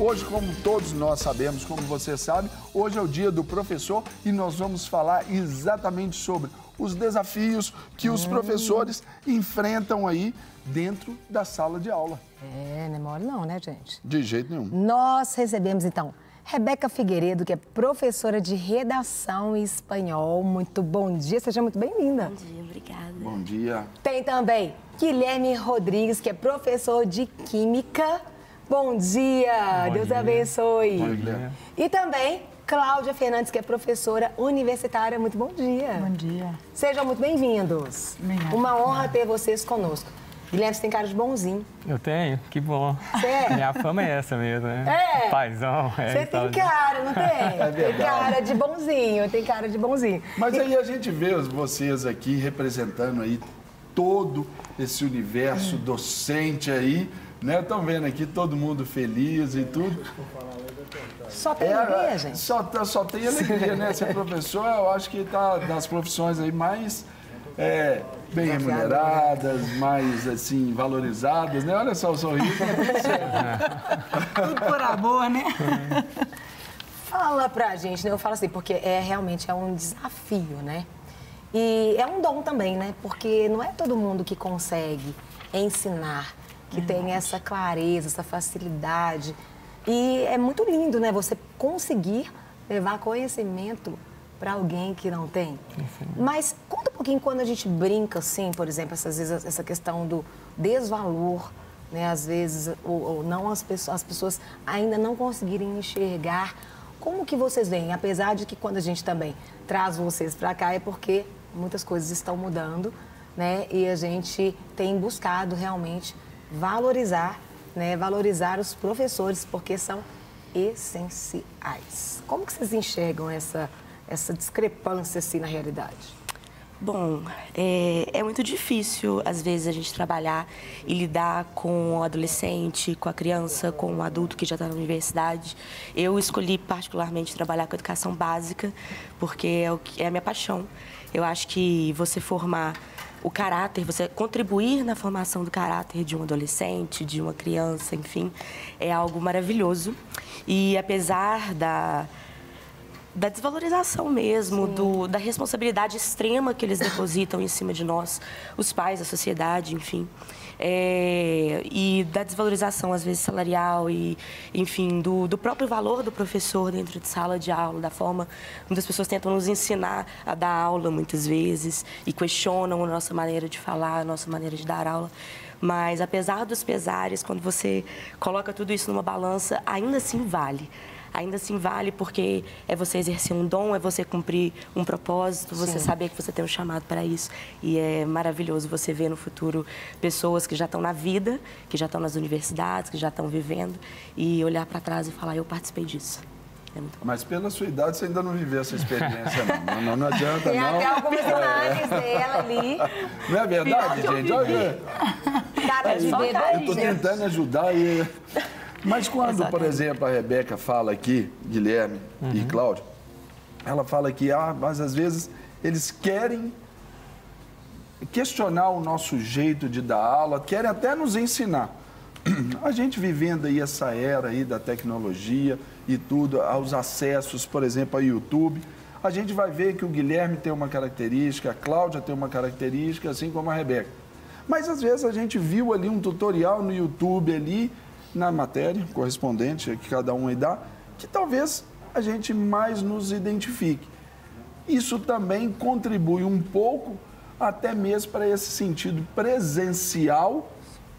Hoje, como todos nós sabemos, como você sabe, hoje é o dia do professor e nós vamos falar exatamente sobre os desafios que os professores enfrentam aí dentro da sala de aula. Não é mole não, né, gente? De jeito nenhum. Nós recebemos, então, Rebeca Figueiredo, que é professora de redação e espanhol. Muito bom dia, seja muito bem-vinda. Bom dia, obrigada. Bom dia. Tem também Guilherme Rodrigues, que é professor de química. Bom dia, Bom Deus dia. abençoe. Bom dia. E também Cláudia Fernandes, que é professora universitária. Muito bom dia. Bom dia. Sejam muito bem-vindos. Obrigada. Uma honra ter vocês conosco. Guilherme, você tem cara de bonzinho. Eu tenho? Que bom. Sério? Minha fama é essa mesmo, né? É? Paizão. Você tem cara, não tem? É verdade. Tem cara de bonzinho, tem cara de bonzinho. Mas aí a gente vê vocês aqui representando aí todo esse universo docente aí, né? Estão vendo aqui todo mundo feliz e tudo. Só tem alegria, gente? Só tem alegria, né? Ser professor, eu acho que está das profissões aí mais bem remuneradas, mais assim, valorizadas, né? Olha só o sorriso, tá tudo certo. Tudo por amor, né? Fala pra gente, né? Eu falo assim, porque realmente é um desafio, né? E é um dom também, né? Porque não é todo mundo que consegue ensinar, que tem essa clareza, essa facilidade. E é muito lindo, né? Você conseguir levar conhecimento para alguém que não tem. Mas conta um pouquinho quando a gente brinca, assim, por exemplo, às vezes essa questão do desvalor, né? Às vezes, ou não as pessoas ainda não conseguirem enxergar. Como que vocês veem? Apesar de que quando a gente também traz vocês para cá é porque muitas coisas estão mudando, né? E a gente tem buscado realmente valorizar, né? Valorizar os professores, porque são essenciais. Como que vocês enxergam essa discrepância assim na realidade? Bom, é muito difícil, às vezes, a gente trabalhar e lidar com o adolescente, com a criança, com o adulto que já está na universidade. Eu escolhi, particularmente, trabalhar com educação básica, porque é a minha paixão. Eu acho que você formar o caráter, você contribuir na formação do caráter de um adolescente, de uma criança, enfim, é algo maravilhoso. E apesar da desvalorização mesmo, da responsabilidade extrema que eles depositam em cima de nós, os pais, a sociedade, enfim. E da desvalorização, às vezes, salarial e, enfim, do próprio valor do professor dentro de sala de aula, da forma como as pessoas tentam nos ensinar a dar aula, muitas vezes, e questionam a nossa maneira de falar, a nossa maneira de dar aula. Mas, apesar dos pesares, quando você coloca tudo isso numa balança, ainda assim vale. Ainda assim vale porque é você exercer um dom, é você cumprir um propósito, você saber que você tem um chamado para isso. E é maravilhoso você ver no futuro pessoas que já estão na vida, que já estão nas universidades, que já estão vivendo e olhar para trás e falar, eu participei disso. É muito bom. Mas pela sua idade você ainda não viveu essa experiência, não. Não adianta, Tem não. até algumas imagens dela ali. Não é verdade, gente? Olha, Cara de bebê. eu estou tentando ajudar e... Mas quando, por exemplo, a Rebeca fala aqui, Guilherme e Cláudio, ela fala que, mas às vezes eles querem questionar o nosso jeito de dar aula, querem até nos ensinar. A gente vivendo aí essa era aí da tecnologia e tudo, aos acessos, por exemplo, ao YouTube, a gente vai ver que o Guilherme tem uma característica, a Cláudia tem uma característica, assim como a Rebeca. Mas às vezes a gente viu ali um tutorial no YouTube ali, na matéria correspondente que cada um aí dá, que talvez a gente mais nos identifique. Isso também contribui um pouco até mesmo para esse sentido presencial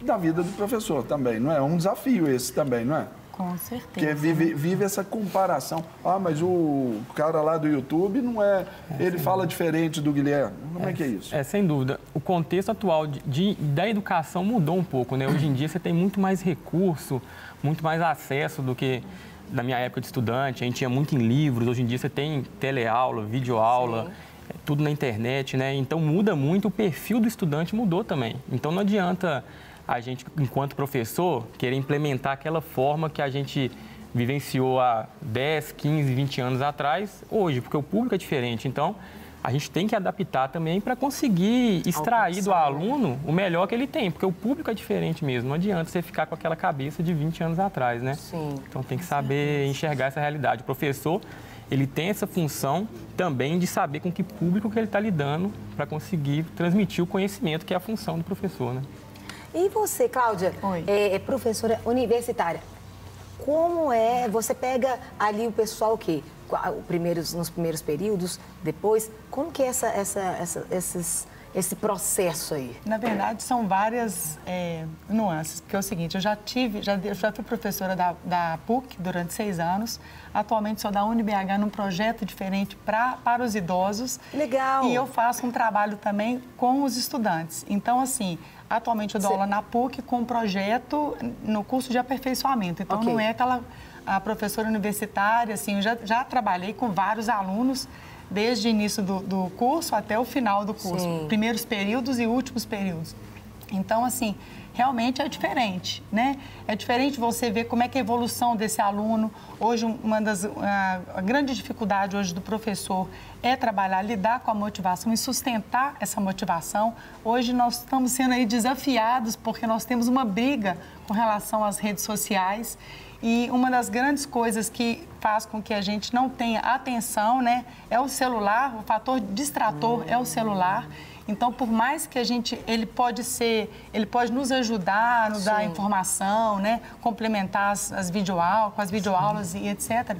da vida do professor também, não é? Um desafio esse também, não é? Com certeza. Porque vive essa comparação. Mas o cara lá do YouTube não é... Ele fala diferente do Guilherme. Como é que é isso? Sem dúvida. O contexto atual da educação mudou um pouco, né? Hoje em dia você tem muito mais recurso, muito mais acesso do que na minha época de estudante. A gente tinha muito em livros. Hoje em dia você tem teleaula, videoaula, tudo na internet, né? Então muda muito, o perfil do estudante mudou também. Então não adianta a gente, enquanto professor, querer implementar aquela forma que a gente vivenciou há 10, 15, 20 anos atrás, hoje, porque o público é diferente. Então, a gente tem que adaptar também para conseguir extrair do aluno o melhor que ele tem, porque o público é diferente mesmo. Não adianta você ficar com aquela cabeça de 20 anos atrás, né? Sim. Então tem que saber enxergar essa realidade. O professor, ele tem essa função também de saber com que público que ele está lidando para conseguir transmitir o conhecimento, que é a função do professor, né? E você, Cláudia, é professora universitária. Como é? Você pega ali o pessoal o quê? Nos primeiros períodos, depois, como que é esse processo aí? Na verdade, são várias nuances, porque é o seguinte, eu já fui professora da PUC durante 6 anos, atualmente sou da UniBH num projeto diferente para os idosos. Legal! E eu faço um trabalho também com os estudantes. Então, assim, atualmente eu dou aula na PUC com um projeto no curso de aperfeiçoamento. Então, não é aquela a professora universitária, assim, eu já trabalhei com vários alunos, desde o início do curso até o final do curso. Sim. Primeiros períodos e últimos períodos. Então, assim, realmente é diferente, né? É diferente você ver como é que é a evolução desse aluno. Hoje, a grande dificuldade hoje do professor é trabalhar, lidar com a motivação e sustentar essa motivação. Hoje nós estamos sendo aí desafiados porque nós temos uma briga com relação às redes sociais. E uma das grandes coisas que faz com que a gente não tenha atenção, né, é o celular, o fator distrator é o celular. Então, por mais que ele pode nos ajudar, nos dar informação, né, complementar as videoaulas e etc.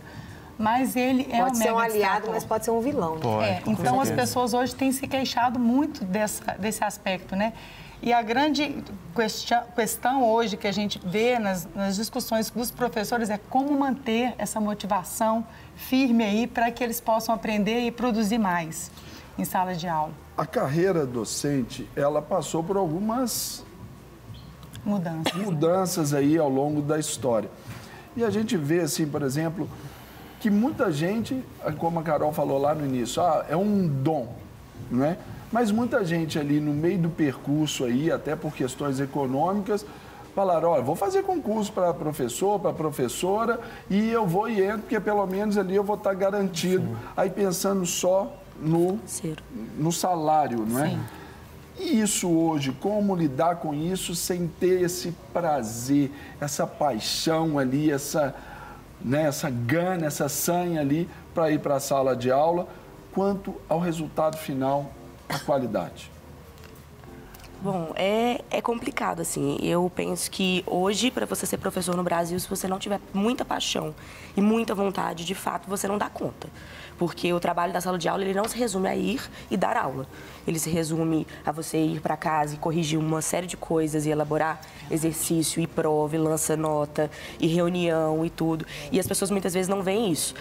Mas ele é pode ser um aliado, mas pode ser um vilão. Né? Então, as pessoas hoje têm se queixado muito desse aspecto, né? E a grande questão hoje que a gente vê nas discussões dos professores é como manter essa motivação firme aí para que eles possam aprender e produzir mais em sala de aula. A carreira docente, ela passou por algumas mudanças aí ao longo da história. E a gente vê, assim, por exemplo, que muita gente, como a Carol falou lá no início, é um dom, não é? Mas muita gente ali no meio do percurso aí, até por questões econômicas, falaram, olha, vou fazer concurso para professor, para professora, e eu vou e entro, porque pelo menos ali eu vou estar garantido. Sim. Aí pensando só no salário, não é? Sim. E isso hoje, como lidar com isso sem ter esse prazer, essa paixão ali, essa gana, essa sanha ali para ir para a sala de aula, quanto ao resultado final, a qualidade? Bom, é complicado, assim. Eu penso que hoje, para você ser professor no Brasil, se você não tiver muita paixão e muita vontade, de fato, você não dá conta. Porque o trabalho da sala de aula, ele não se resume a ir e dar aula. Ele se resume a você ir para casa e corrigir uma série de coisas e elaborar exercício e prova, e lança nota, e reunião e tudo. E as pessoas muitas vezes não veem isso.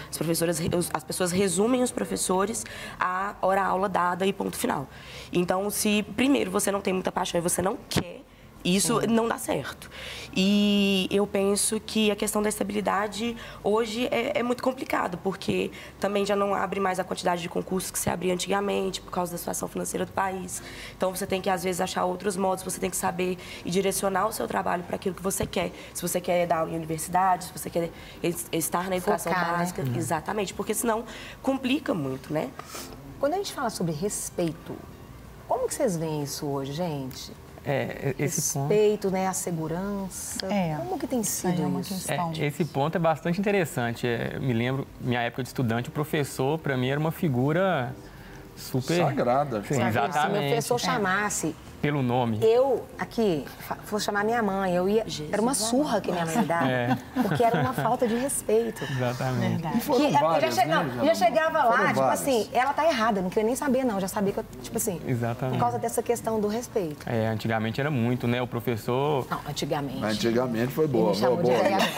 As pessoas resumem os professores a hora-aula dada e ponto final. Então, se primeiro você não tem muita paixão e você não quer, isso não dá certo. E eu penso que a questão da estabilidade hoje é muito complicado, porque também já não abre mais a quantidade de concursos que se abria antigamente, por causa da situação financeira do país. Então, você tem que, às vezes, achar outros modos, você tem que saber e direcionar o seu trabalho para aquilo que você quer. Se você quer dar aula em universidade, se você quer estar na educação básica. Né? Exatamente, porque senão complica muito, né? Quando a gente fala sobre respeito, como que vocês veem isso hoje, gente? Esse respeito, ponto, né, a segurança, como que tem sido isso? Esse ponto é bastante interessante. Me lembro, minha época de estudante, o professor, para mim, era uma figura super... sagrada. Sim, exatamente. Se meu professor chamasse... Pelo nome. Eu, aqui, fosse chamar minha mãe, eu ia... Jesus, era uma surra que minha mãe me dava, porque era uma falta de respeito. Exatamente. E foram várias, já chegava lá, tipo várias. assim, ela tá errada, não queria nem saber, não. Já sabia que eu, tipo assim, exatamente. por causa dessa questão do respeito. Antigamente era muito, né? O professor... Não, antigamente. Antigamente foi boa, boa.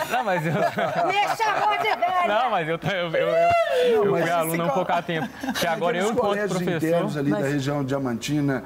Não, mas eu... Me chamou de velha! Não, mas eu fui aluno há um pouco há tempo. Porque agora eu, enquanto professor... internos ali da região Diamantina,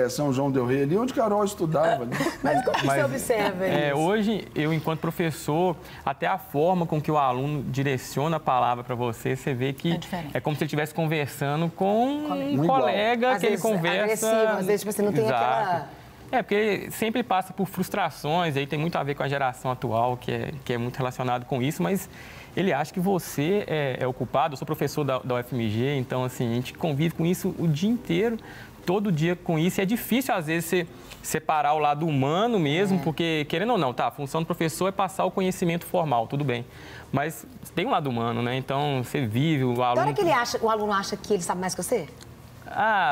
São João del Rei, ali onde Carol estudava. Ali. Mas como você observa isso? Hoje, eu, enquanto professor, até a forma com que o aluno direciona a palavra para você, você vê que é como se ele estivesse conversando com um colega às que ele vezes, conversa... agressivo, às vezes, tipo assim, não tem aquela... Porque sempre passa por frustrações, aí tem muito a ver com a geração atual, que é muito relacionado com isso, mas ele acha que você é o culpado. Eu sou professor da UFMG, então, assim, a gente convive com isso o dia inteiro, todo dia com isso, e é difícil, às vezes, você separar o lado humano mesmo, porque, querendo ou não, a função do professor é passar o conhecimento formal, tudo bem, mas tem um lado humano, né? Então, você vive, o aluno... Da hora que o aluno acha que ele sabe mais que você?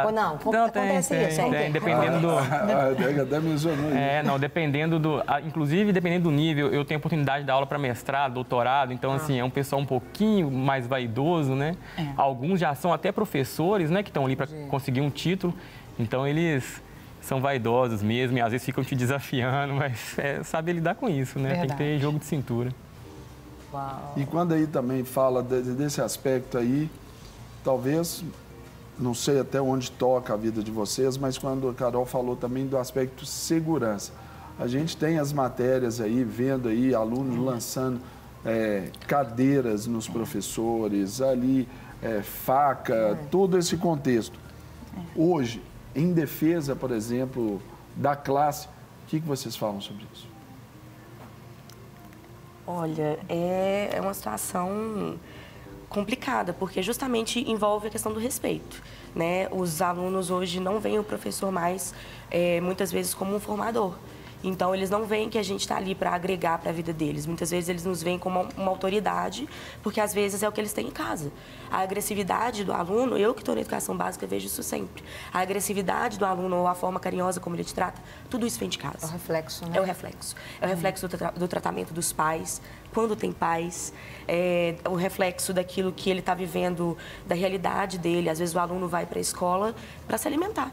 Ou não? Não, acontece isso? Tem, dependendo do... Até mencionou isso. Dependendo do... Inclusive, dependendo do nível, eu tenho oportunidade de dar aula para mestrado, doutorado, então, assim, é um pessoal um pouquinho mais vaidoso, né? Alguns já são até professores, né, que estão ali para conseguir um título, então eles são vaidosos mesmo e às vezes ficam te desafiando, mas saber lidar com isso, né? Verdade. Tem que ter jogo de cintura. Uau. E quando aí também fala desse aspecto aí, talvez... Não sei até onde toca a vida de vocês, mas quando a Carol falou também do aspecto segurança. A gente tem as matérias aí, vendo aí alunos lançando cadeiras nos professores, ali, faca, todo esse contexto. Hoje, em defesa, por exemplo, da classe, o que vocês falam sobre isso? Olha, é uma situação complicada, porque justamente envolve a questão do respeito, né? Os alunos hoje não veem o professor mais, muitas vezes, como um formador. Então, eles não veem que a gente está ali para agregar para a vida deles. Muitas vezes, eles nos veem como uma autoridade, porque, às vezes, é o que eles têm em casa. A agressividade do aluno, eu que estou na educação básica, vejo isso sempre. A agressividade do aluno, ou a forma carinhosa como ele te trata, tudo isso vem de casa. É o reflexo, né? É o reflexo. É o reflexo do tratamento dos pais, quando tem pais, o reflexo daquilo que ele está vivendo, da realidade dele. Às vezes, o aluno vai para a escola para se alimentar.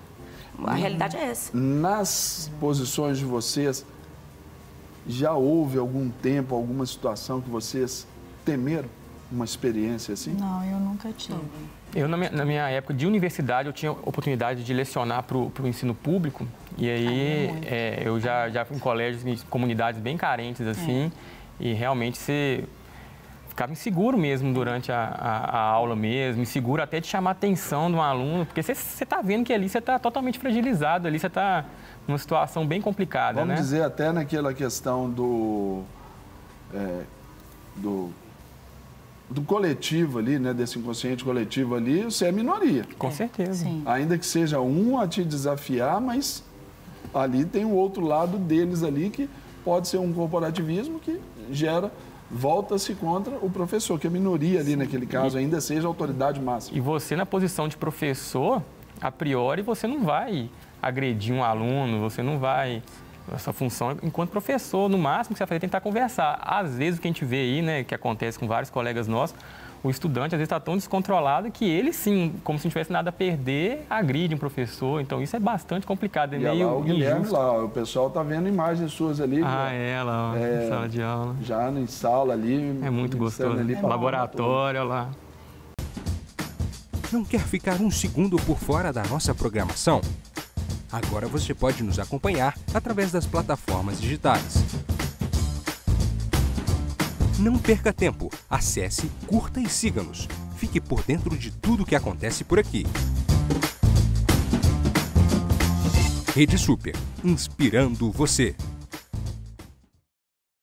A realidade é essa. Nas posições de vocês, já houve algum tempo, alguma situação que vocês temeram? Uma experiência assim? Não, eu nunca tive. Eu, na minha época de universidade, eu tinha oportunidade de lecionar para o ensino público. E aí, eu já fui em colégios, em comunidades bem carentes, assim. E realmente você ficava inseguro mesmo durante a aula mesmo, inseguro até de chamar a atenção de um aluno, porque você está vendo que ali você está totalmente fragilizado, ali você está numa situação bem complicada, Vamos né? dizer até naquela questão do coletivo ali, né, desse inconsciente coletivo ali, você é minoria. Com certeza. Sim. Ainda que seja um a te desafiar, mas ali tem o outro lado deles ali que pode ser um corporativismo que volta-se contra o professor, que a minoria ali naquele caso ainda seja a autoridade máxima. E você, na posição de professor, a priori, você não vai agredir um aluno, você não vai... Essa função, enquanto professor, no máximo que você vai fazer é tentar conversar. Às vezes, o que a gente vê aí, né, que acontece com vários colegas nossos, o estudante, às vezes, está tão descontrolado que ele, sim, como se não tivesse nada a perder, agride um professor. Então, isso é bastante complicado, é meio lá, o Guilherme injusto. lá, o pessoal está vendo imagens suas ali. Lá, na sala de aula. Já em sala ali. É muito gostoso. Ali laboratório, lá. Não quer ficar um segundo por fora da nossa programação? Agora você pode nos acompanhar através das plataformas digitais. Não perca tempo. Acesse, curta e siga-nos. Fique por dentro de tudo que acontece por aqui. Rede Super, inspirando você.